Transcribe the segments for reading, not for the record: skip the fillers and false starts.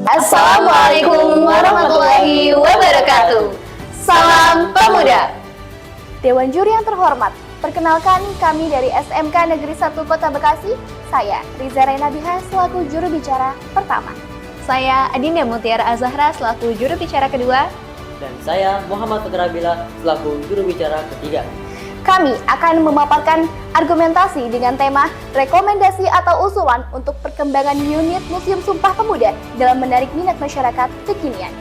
Assalamualaikum warahmatullahi wabarakatuh. Salam Pemuda. Dewan Juri yang terhormat, perkenalkan kami dari SMK Negeri 1 Kota Bekasi. Saya Riza Rainabiha selaku juru bicara pertama. Saya Adinda Mutiara Azahra selaku juru bicara kedua. Dan saya Muhammad Fatrabila selaku juru bicara ketiga. Kami akan memaparkan argumentasi dengan tema rekomendasi atau usulan untuk perkembangan unit Museum Sumpah Pemuda dalam menarik minat masyarakat kekinian.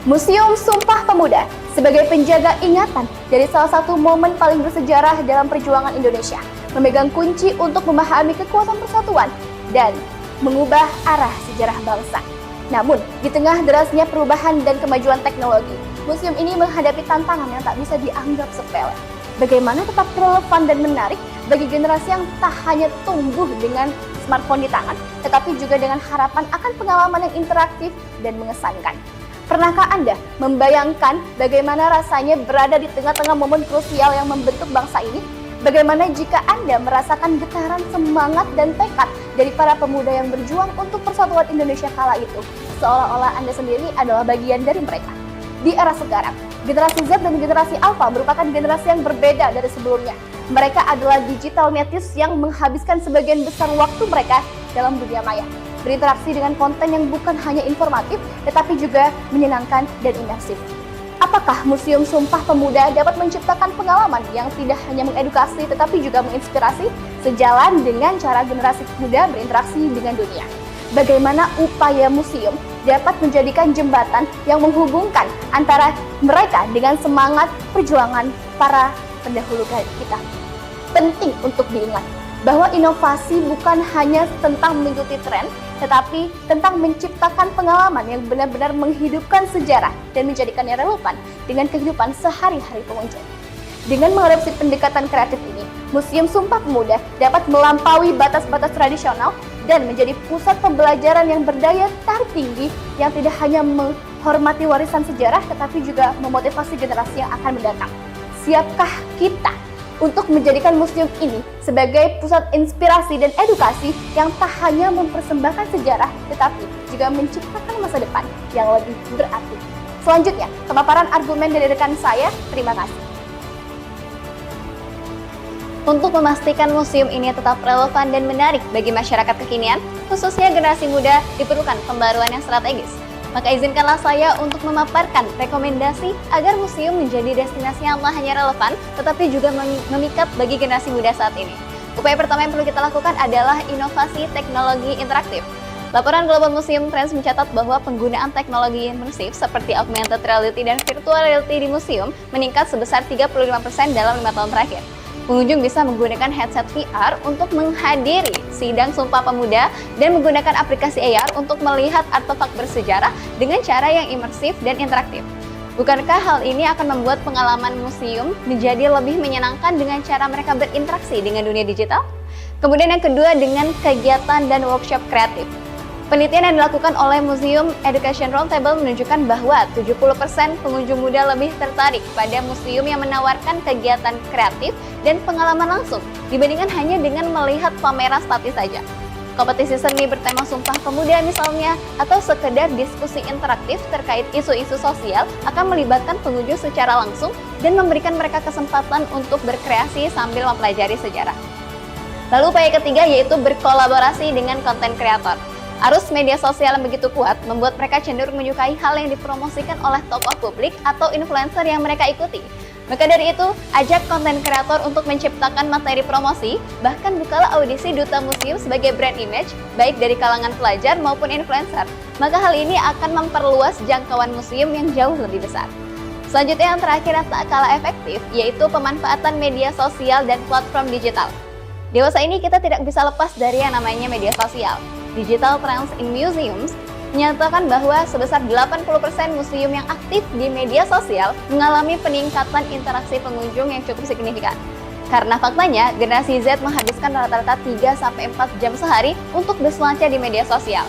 Museum Sumpah Pemuda sebagai penjaga ingatan dari salah satu momen paling bersejarah dalam perjuangan Indonesia, memegang kunci untuk memahami kekuatan persatuan dan mengubah arah sejarah bangsa. Namun, di tengah derasnya perubahan dan kemajuan teknologi, museum ini menghadapi tantangan yang tak bisa dianggap sepele. Bagaimana tetap relevan dan menarik bagi generasi yang tak hanya tumbuh dengan smartphone di tangan, tetapi juga dengan harapan akan pengalaman yang interaktif dan mengesankan. Pernahkah Anda membayangkan bagaimana rasanya berada di tengah-tengah momen krusial yang membentuk bangsa ini? Bagaimana jika Anda merasakan getaran semangat dan tekad dari para pemuda yang berjuang untuk persatuan Indonesia kala itu, seolah-olah Anda sendiri adalah bagian dari mereka. Di era sekarang, generasi Z dan generasi Alpha merupakan generasi yang berbeda dari sebelumnya. Mereka adalah digital natives yang menghabiskan sebagian besar waktu mereka dalam dunia maya, berinteraksi dengan konten yang bukan hanya informatif, tetapi juga menyenangkan dan imersif. Apakah Museum Sumpah Pemuda dapat menciptakan pengalaman yang tidak hanya mengedukasi tetapi juga menginspirasi sejalan dengan cara generasi muda berinteraksi dengan dunia? Bagaimana upaya museum dapat menjadikan jembatan yang menghubungkan antara mereka dengan semangat perjuangan para pendahulu kita? Penting untuk diingat bahwa inovasi bukan hanya tentang mengikuti tren, tetapi tentang menciptakan pengalaman yang benar-benar menghidupkan sejarah dan menjadikannya relevan dengan kehidupan sehari-hari pengunjung. Dengan mengadopsi pendekatan kreatif ini, Museum Sumpah Pemuda dapat melampaui batas-batas tradisional dan menjadi pusat pembelajaran yang berdaya tarik tinggi yang tidak hanya menghormati warisan sejarah, tetapi juga memotivasi generasi yang akan mendatang. Siapkah kita untuk menjadikan museum ini sebagai pusat inspirasi dan edukasi yang tak hanya mempersembahkan sejarah, tetapi juga menciptakan masa depan yang lebih berarti? Selanjutnya, pemaparan argumen dari rekan saya. Terima kasih. Untuk memastikan museum ini tetap relevan dan menarik bagi masyarakat kekinian, khususnya generasi muda, diperlukan pembaruan yang strategis. Maka izinkanlah saya untuk memaparkan rekomendasi agar museum menjadi destinasi yang tak hanya relevan, tetapi juga memikat bagi generasi muda saat ini. Upaya pertama yang perlu kita lakukan adalah inovasi teknologi interaktif. Laporan Global Museum Trends mencatat bahwa penggunaan teknologi imersif seperti augmented reality dan virtual reality di museum meningkat sebesar 35% dalam 5 tahun terakhir. Pengunjung bisa menggunakan headset VR untuk menghadiri sidang Sumpah Pemuda dan menggunakan aplikasi AR untuk melihat artefak bersejarah dengan cara yang imersif dan interaktif. Bukankah hal ini akan membuat pengalaman museum menjadi lebih menyenangkan dengan cara mereka berinteraksi dengan dunia digital? Kemudian yang kedua, dengan kegiatan dan workshop kreatif. Penelitian yang dilakukan oleh Museum Education Roundtable menunjukkan bahwa 70% pengunjung muda lebih tertarik pada museum yang menawarkan kegiatan kreatif dan pengalaman langsung dibandingkan hanya dengan melihat pameran statis saja. Kompetisi seni bertema Sumpah Pemuda misalnya, atau sekedar diskusi interaktif terkait isu-isu sosial akan melibatkan pengunjung secara langsung dan memberikan mereka kesempatan untuk berkreasi sambil mempelajari sejarah. Lalu upaya ketiga yaitu berkolaborasi dengan konten kreator. Arus media sosial yang begitu kuat membuat mereka cenderung menyukai hal yang dipromosikan oleh tokoh publik atau influencer yang mereka ikuti. Maka dari itu, ajak konten kreator untuk menciptakan materi promosi, bahkan bukalah audisi duta museum sebagai brand image, baik dari kalangan pelajar maupun influencer. Maka hal ini akan memperluas jangkauan museum yang jauh lebih besar. Selanjutnya yang terakhir yang tak kalah efektif, yaitu pemanfaatan media sosial dan platform digital. Dewasa ini kita tidak bisa lepas dari yang namanya media sosial. Digital Trends in Museums menyatakan bahwa sebesar 80% museum yang aktif di media sosial mengalami peningkatan interaksi pengunjung yang cukup signifikan. Karena faktanya, generasi Z menghabiskan rata-rata 3-4 jam sehari untuk berselancar di media sosial.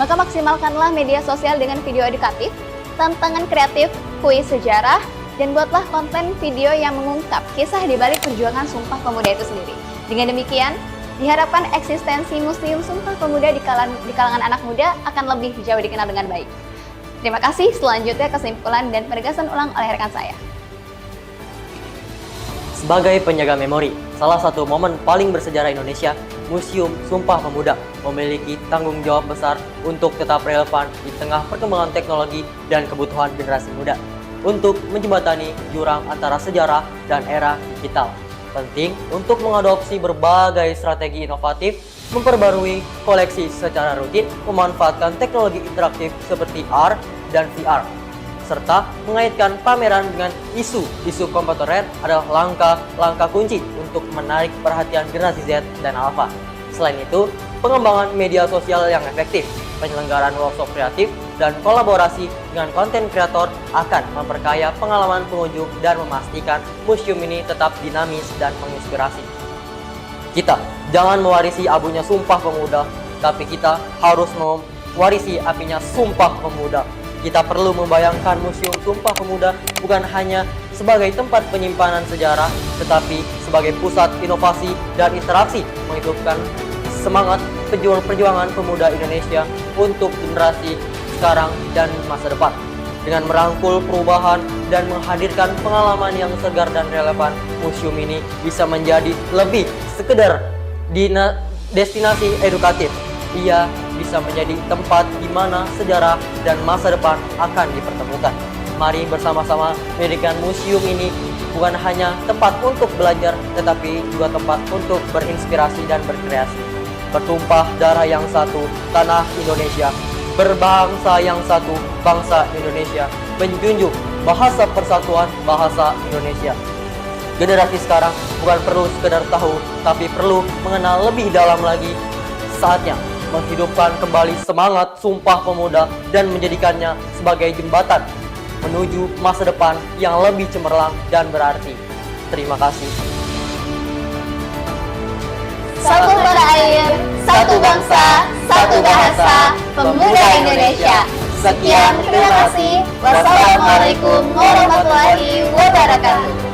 Maka maksimalkanlah media sosial dengan video edukatif, tantangan kreatif, kuis sejarah, dan buatlah konten video yang mengungkap kisah di balik perjuangan Sumpah Pemuda itu sendiri. Dengan demikian, Diharapkan eksistensi Museum Sumpah Pemuda di kalangan anak muda akan lebih jauh dikenal dengan baik. Terima kasih. Selanjutnya kesimpulan dan penegasan ulang oleh rekan saya. Sebagai penjaga memori, salah satu momen paling bersejarah Indonesia, Museum Sumpah Pemuda memiliki tanggung jawab besar untuk tetap relevan di tengah perkembangan teknologi dan kebutuhan generasi muda untuk menjembatani jurang antara sejarah dan era digital. Penting untuk mengadopsi berbagai strategi inovatif, memperbarui koleksi secara rutin, memanfaatkan teknologi interaktif seperti AR dan VR, serta mengaitkan pameran dengan isu kontemporer adalah langkah-langkah kunci untuk menarik perhatian generasi Z dan Alpha. Selain itu, pengembangan media sosial yang efektif, penyelenggaraan workshop kreatif, dan kolaborasi dengan konten kreator akan memperkaya pengalaman pengunjung dan memastikan museum ini tetap dinamis dan menginspirasi. Kita jangan mewarisi abunya Sumpah Pemuda, tapi kita harus mewarisi apinya Sumpah Pemuda. Kita perlu membayangkan Museum Sumpah Pemuda bukan hanya sebagai tempat penyimpanan sejarah, tetapi sebagai pusat inovasi dan interaksi, menghidupkan semangat perjuangan pemuda Indonesia untuk generasi sekarang dan masa depan. Dengan merangkul perubahan dan menghadirkan pengalaman yang segar dan relevan, museum ini bisa menjadi lebih sekedar destinasi edukatif. Ia bisa menjadi tempat di mana sejarah dan masa depan akan dipertemukan. Mari bersama-sama menjadikan museum ini bukan hanya tempat untuk belajar, tetapi juga tempat untuk berinspirasi dan berkreasi. Bertumpah darah yang satu, tanah Indonesia. Berbangsa yang satu, bangsa Indonesia. Menjunjung bahasa persatuan, bahasa Indonesia. Generasi sekarang bukan perlu sekedar tahu, tapi perlu mengenal lebih dalam lagi. Saatnya menghidupkan kembali semangat Sumpah Pemuda dan menjadikannya sebagai jembatan menuju masa depan yang lebih cemerlang dan berarti. Terima kasih. Satu tanah air, satu bangsa, satu bahasa, pemuda Indonesia. Sekian, terima kasih. Wassalamualaikum warahmatullahi wabarakatuh.